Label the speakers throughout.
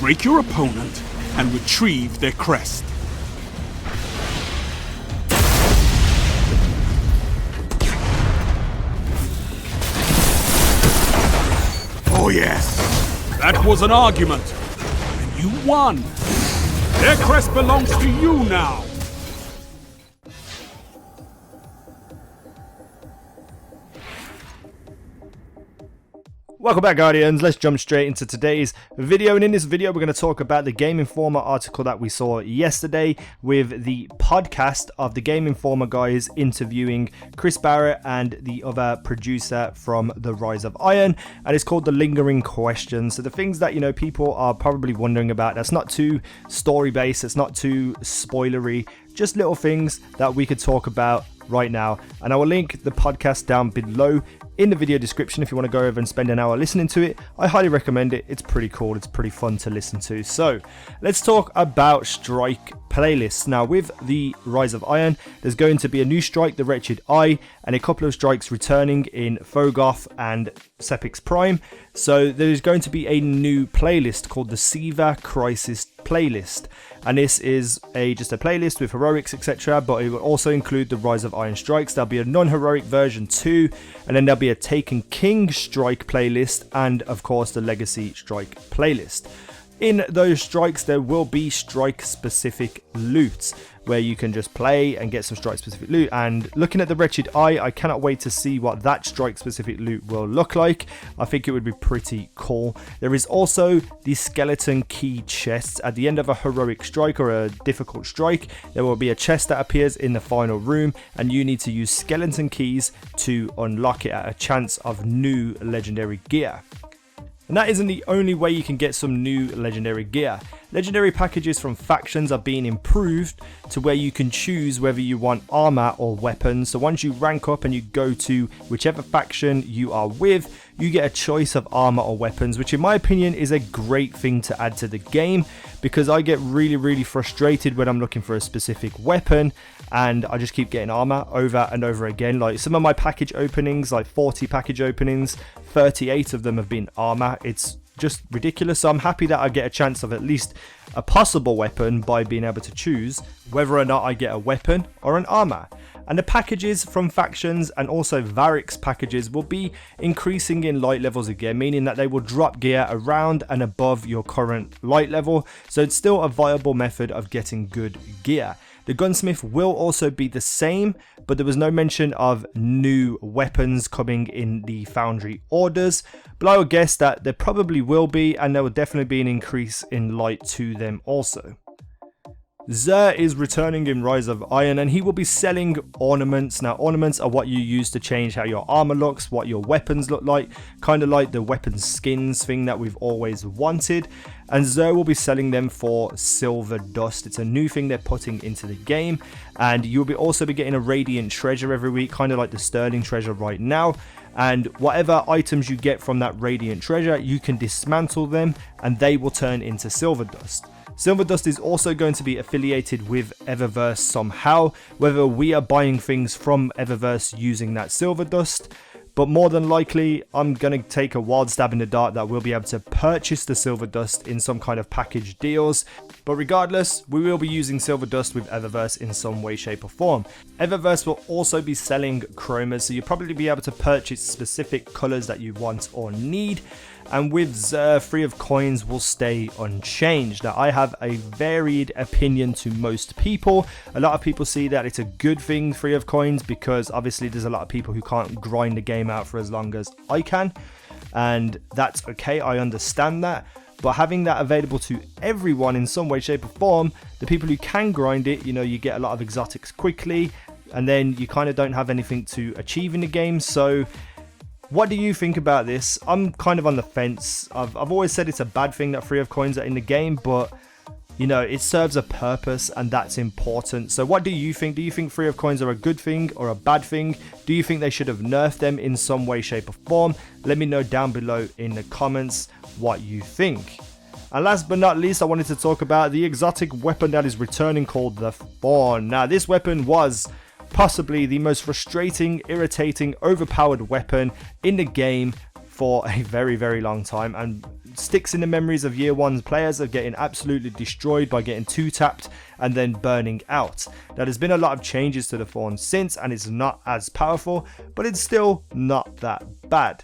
Speaker 1: break your opponent, and retrieve their crest. Oh yes, that was an argument, and you won. Their crest belongs to you now.
Speaker 2: Welcome back, Guardians. Let's jump straight into today's video, and in this video we're going to talk about the Game Informer article that we saw yesterday with the podcast of the Game Informer guys interviewing Chris Barrett and the other producer from The Rise of Iron, and it's called The Lingering Questions. So the things that, you know, people are probably wondering about, that's not too story based, it's not too spoilery, just little things that we could talk about right now. And I will link the podcast down below in the video description if you want to go over and spend an hour listening to it. I highly recommend it. It's pretty cool. It's pretty fun to listen to. So let's talk about strike playlists. Now, with the Rise of Iron, there's going to be a new strike, the Wretched Eye, and a couple of strikes returning in Fogoth and Sepix Prime. So there's going to be a new playlist called the SIVA Crisis playlist, and this is just a playlist with heroics, etc., but it will also include the Rise of Iron strikes. There'll be a non-heroic version too, and then there'll be a Taken King strike playlist, and of course the Legacy strike playlist. In those strikes, there will be strike-specific loot, where you can just play and get some strike-specific loot. And looking at the Wretched Eye, I cannot wait to see what that strike-specific loot will look like. I think it would be pretty cool. There is also the Skeleton Key chests. At the end of a heroic strike or a difficult strike, there will be a chest that appears in the final room, and you need to use Skeleton Keys to unlock it at a chance of new legendary gear. And that isn't the only way you can get some new legendary gear. Legendary packages from factions are being improved to where you can choose whether you want armor or weapons. So once you rank up and you go to whichever faction you are with, you get a choice of armor or weapons, which in my opinion is a great thing to add to the game, because I get really frustrated when I'm looking for a specific weapon and I just keep getting armor over and over again. Like some of my package openings, like 40 package openings, 38 of them have been armor. It's just ridiculous. So I'm happy that I get a chance of at least a possible weapon by being able to choose whether or not I get a weapon or an armor. And the packages from factions and also Varric's packages will be increasing in light levels again, meaning that they will drop gear around and above your current light level. So it's still a viable method of getting good gear. The gunsmith will also be the same, but there was no mention of new weapons coming in the foundry orders. But I would guess that there probably will be, and there will definitely be an increase in light to them also. Xur is returning in Rise of Iron, and he will be selling ornaments. Now, ornaments are what you use to change how your armor looks, what your weapons look like, kind of like the weapon skins thing that we've always wanted. And Xur will be selling them for SILVERDUST. It's a new thing they're putting into the game, and you'll be also be getting a Radiant Treasure every week, kind of like the Sterling Treasure right now. And whatever items you get from that Radiant Treasure, you can dismantle them and they will turn into SILVERDUST. SILVERDUST is also going to be affiliated with Eververse somehow, whether we are buying things from Eververse using that SILVERDUST. But more than likely, I'm going to take a wild stab in the dark that we'll be able to purchase the SILVERDUST in some kind of package deals. But regardless, we will be using SILVERDUST with Eververse in some way, shape or form. Eververse will also be selling chromas, so you'll probably be able to purchase specific colours that you want or need. And with Xur, free of coins will stay unchanged. Now, I have a varied opinion to most people. A lot of people see that it's a good thing, free of coins, because obviously there's a lot of people who can't grind the game out for as long as I can. And that's okay, I understand that. But having that available to everyone in some way, shape or form, the people who can grind it, you know, you get a lot of exotics quickly, and then you kind of don't have anything to achieve in the game. So what do you think about this? I'm kind of on the fence. I've always said it's a bad thing that free of coins are in the game, but you know, it serves a purpose and that's important. So what do you think? Do you think free of coins are a good thing or a bad thing? Do you think they should have nerfed them in some way, shape or form? Let me know down below in the comments what you think. And last but not least, I wanted to talk about the exotic weapon that is returning called the THORN. Now, this weapon was possibly the most frustrating, irritating, overpowered weapon in the game for a very long time, and sticks in the memories of year 1's players of getting absolutely destroyed by getting 2-tapped and then burning out. Now there's been a lot of changes to the Thorn since, and it's not as powerful, but it's still not that bad.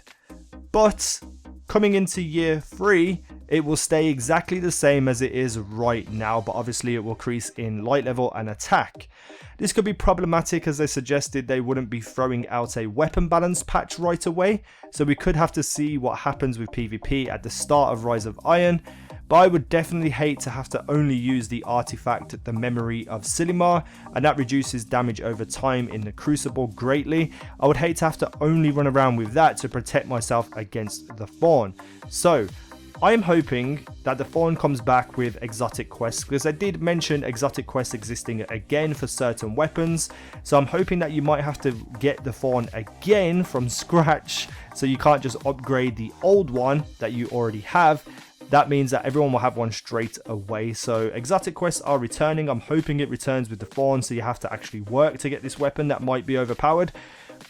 Speaker 2: But coming into year 3, it will stay exactly the same as it is right now, but obviously it will increase in light level and attack. This could be problematic, as they suggested they wouldn't be throwing out a weapon balance patch right away, so we could have to see what happens with PvP at the start of Rise of Iron. But I would definitely hate to have to only use the artifact, the Memory of Silimar, and that reduces damage over time in the Crucible greatly. I would hate to have to only run around with that to protect myself against the Thorn. So I am hoping that the Thorn comes back with exotic quests, because I did mention exotic quests existing again for certain weapons. So I'm hoping that you might have to get the Thorn again from scratch, so you can't just upgrade the old one that you already have. That means that everyone will have one straight away. So exotic quests are returning. I'm hoping it returns with the Thorn, so you have to actually work to get this weapon that might be overpowered.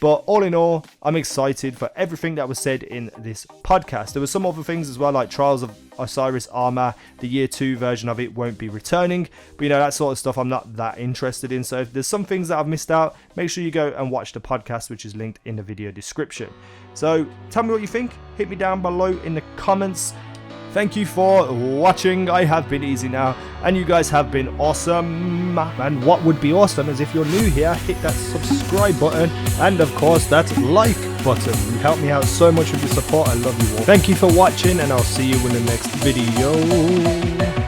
Speaker 2: But all in all, I'm excited for everything that was said in this podcast. There were some other things as well, like Trials of Osiris armor. The year 2 version of it won't be returning, but you know, that sort of stuff I'm not that interested in. So if there's some things that I've missed out, make sure you go and watch the podcast, which is linked in the video description. So tell me what you think. Hit me down below in the comments. Thank you for watching. I have been easy now, and you guys have been awesome. And what would be awesome is if you're new here, hit that subscribe button and of course that like button. You help me out so much with your support. I love you all. Thank you for watching, and I'll see you in the next video.